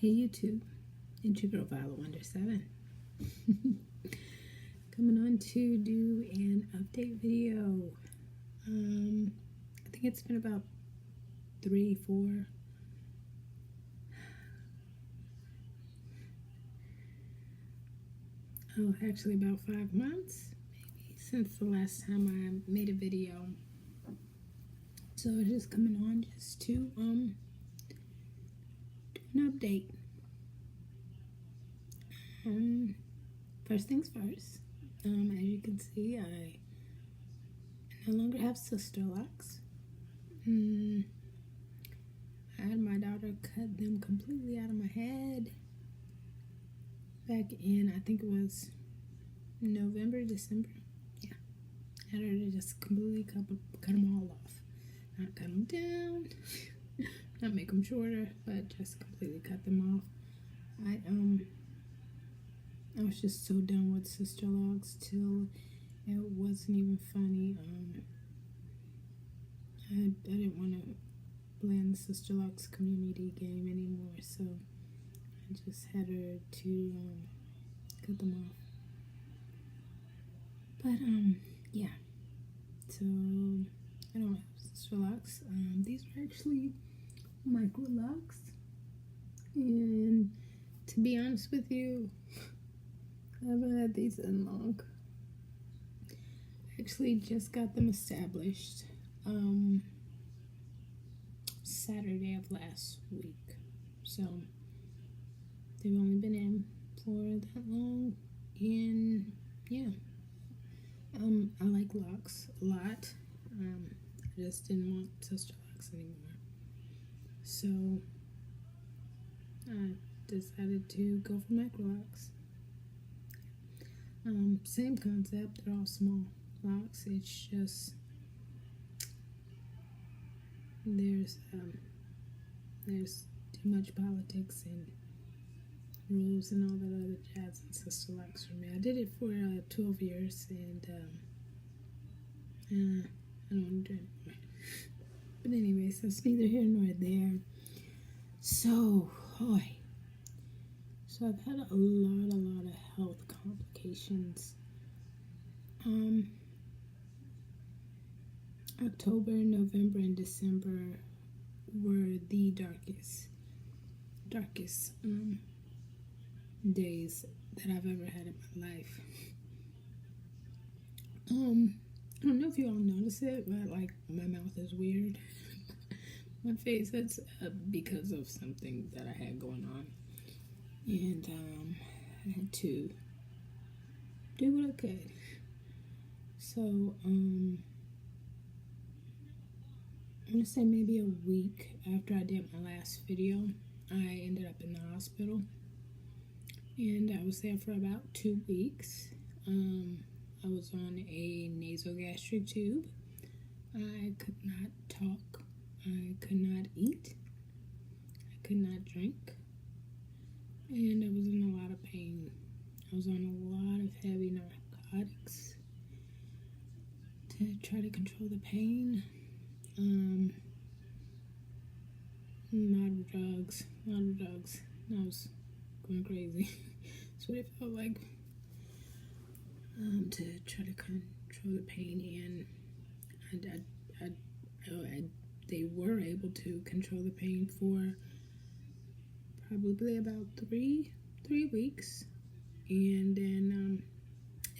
Hey YouTube, it's your girl Viola Wonder 7. Coming on to do an update video. I think it's been about 3-4 actually about 5 months maybe since the last time I made a video. So it's just coming on just to do an update. First things first, as you can see, I no longer have Sisterlocks. I had my daughter cut them completely out of my head back in, I think it was November, December. Yeah, I had her to just completely cut them all off. Not cut them down, not make them shorter, but just completely cut them off. I was just so done with Sisterlocks till it wasn't even funny. I didn't want to play in the Sisterlocks community game anymore, so I just had her to cut them off. But yeah, so I don't have Sisterlocks. These are actually micro locks, and to be honest with you, I haven't had these in long. I actually just got them established Saturday of last week, so they've only been in for that long. And yeah, I like locks a lot. I just didn't want Sisterlocks anymore, so I decided to go for micro locks. Same concept, they're all small locks. It's just there's too much politics and rules and all that other jazz in Sisterlocks for me. I did it for 12 years, and I don't want to do it anymore. But anyways, that's neither here nor there. So I've had a lot of health complications. October, November, and December were the darkest days that I've ever had in my life. I don't know if you all notice it, but like my mouth is weird. My face, that's because of something that I had going on. And I had to do what I could. So I'm gonna say maybe a week after I did my last video, I ended up in the hospital, and I was there for about 2 weeks. I was on a nasogastric tube. I could not talk. I could not eat. I could not drink. And I was in a lot of pain. I was on a lot of heavy narcotics to try to control the pain. A lot of drugs. I was going crazy. That's what it felt like. To try to control the pain, and they were able to control the pain for probably about three weeks, and then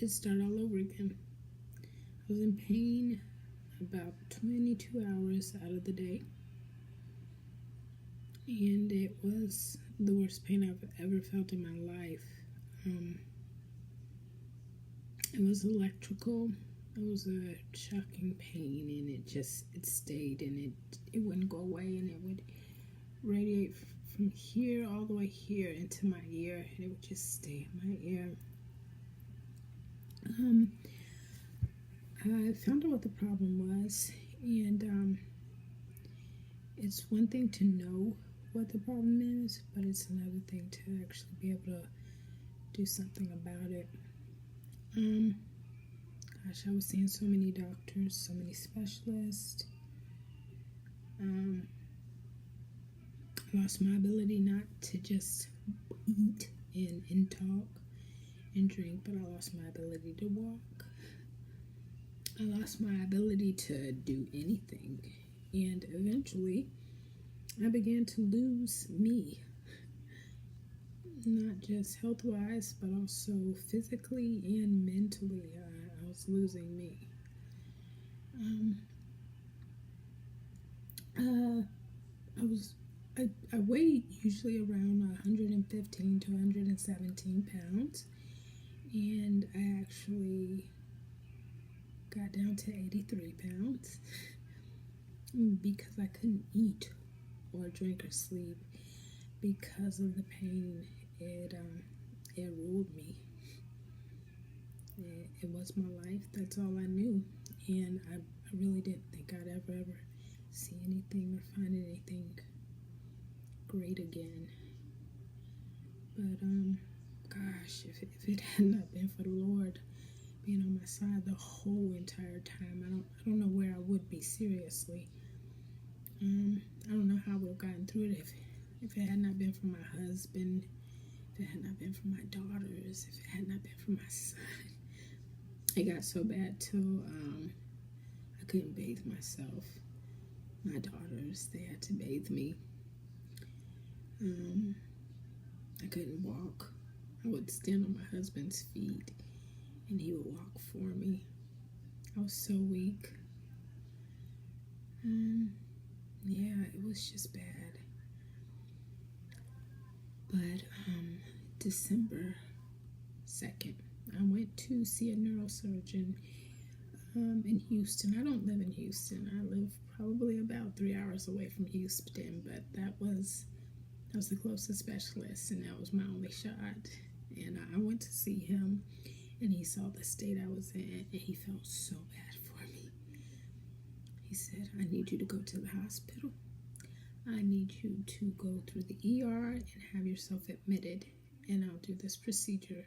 it started all over again. I was in pain about 22 hours out of the day, and it was the worst pain I've ever felt in my life. It was electrical. It was a shocking pain, and it stayed, and it wouldn't go away, and it would radiate from here all the way here into my ear, and it would just stay in my ear. I found out what the problem was, and it's one thing to know what the problem is, but it's another thing to actually be able to do something about it. Gosh, I was seeing so many doctors, so many specialists. I lost my ability not to just eat and talk and drink, but I lost my ability to walk. I lost my ability to do anything. And eventually, I began to lose me. Not just health-wise, but also physically and mentally. I was losing me. I weigh usually around 115 to 117 pounds, and I actually got down to 83 pounds because I couldn't eat or drink or sleep because of the pain. It ruled me. It was my life. That's all I knew, and I really didn't think I'd ever see anything or find anything great again. But gosh, if it had not been for the Lord being on my side the whole entire time, I don't know where I would be, seriously. I don't know how I would have gotten through it if it had not been for my husband, if it had not been for my daughters, if it had not been for my son. It got so bad till I couldn't bathe myself. My daughters, they had to bathe me. I couldn't walk. I would stand on my husband's feet and he would walk for me. I was so weak. Yeah, it was just bad. But December 2nd, I went to see a neurosurgeon in Houston. I don't live in Houston. I live probably about 3 hours away from Houston, but that was the closest specialist, and that was my only shot. And I went to see him, and he saw the state I was in, and he felt so bad for me. He said, I need you to go to the hospital. I need you to go through the ER and have yourself admitted, and I'll do this procedure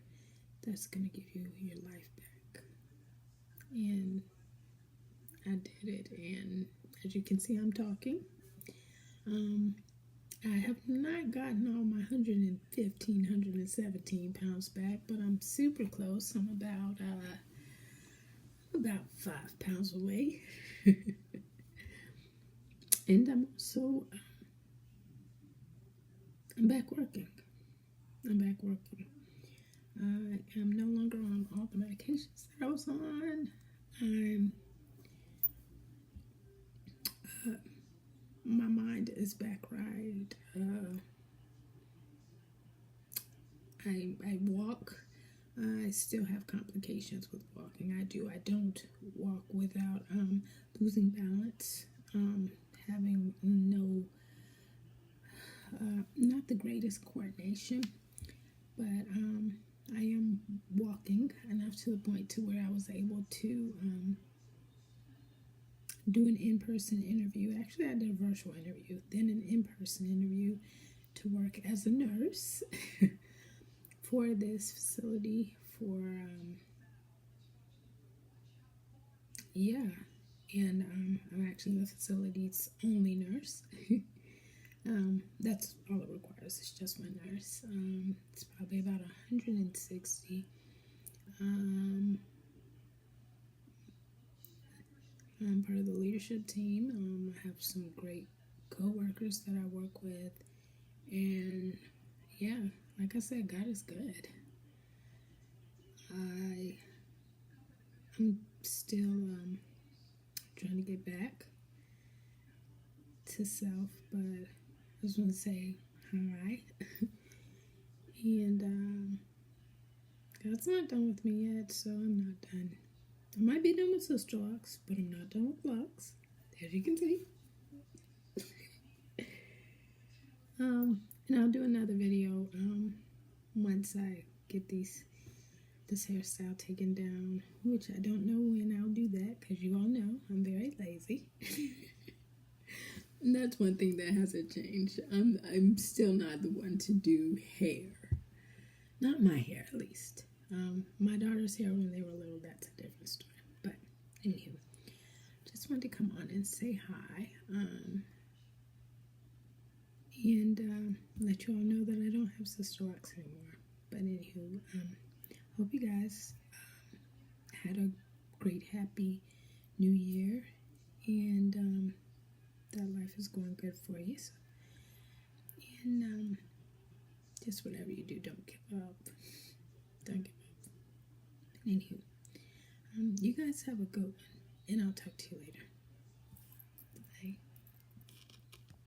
that's going to give you your life back. And I did it, and as you can see, I'm talking. I have not gotten all my 115, 117 pounds back, but I'm super close. I'm about 5 pounds away. And I'm also, I'm back working. I am no longer on all the medications that I was on. My mind is back right. I walk. I still have complications with walking. I don't walk without losing balance, having not the greatest coordination, but I am walking enough to the point to where I was able to do an in-person interview. Actually, I did a virtual interview, then an in-person interview to work as a nurse for this facility and I'm actually the facility's only nurse. That's all it requires. It's just one nurse. It's probably about 160. I'm part of the leadership team. I have some great co-workers that I work with, and yeah, like I said, God is good. I'm still trying to get back to self, but I just want to say hi. And God's not done with me yet, so I'm not done. I might be done with Sister Lux, but I'm not done with Lux, as you can see. And I'll do another video once I get this hairstyle taken down, which I don't know when I'll do that, because you all know I'm very lazy. And that's one thing that hasn't changed. I'm still not the one to do hair. Not my hair, at least. My daughter's hair when they were little, that's a different story. But anywho, just wanted to come on and say hi. and let you all know that I don't have Sister Lux anymore. But anywho, hope you guys had a great, happy New Year, and that life is going good for you. So, and just whatever you do, don't give up. Don't give up. Anywho, you guys have a good one, and I'll talk to you later.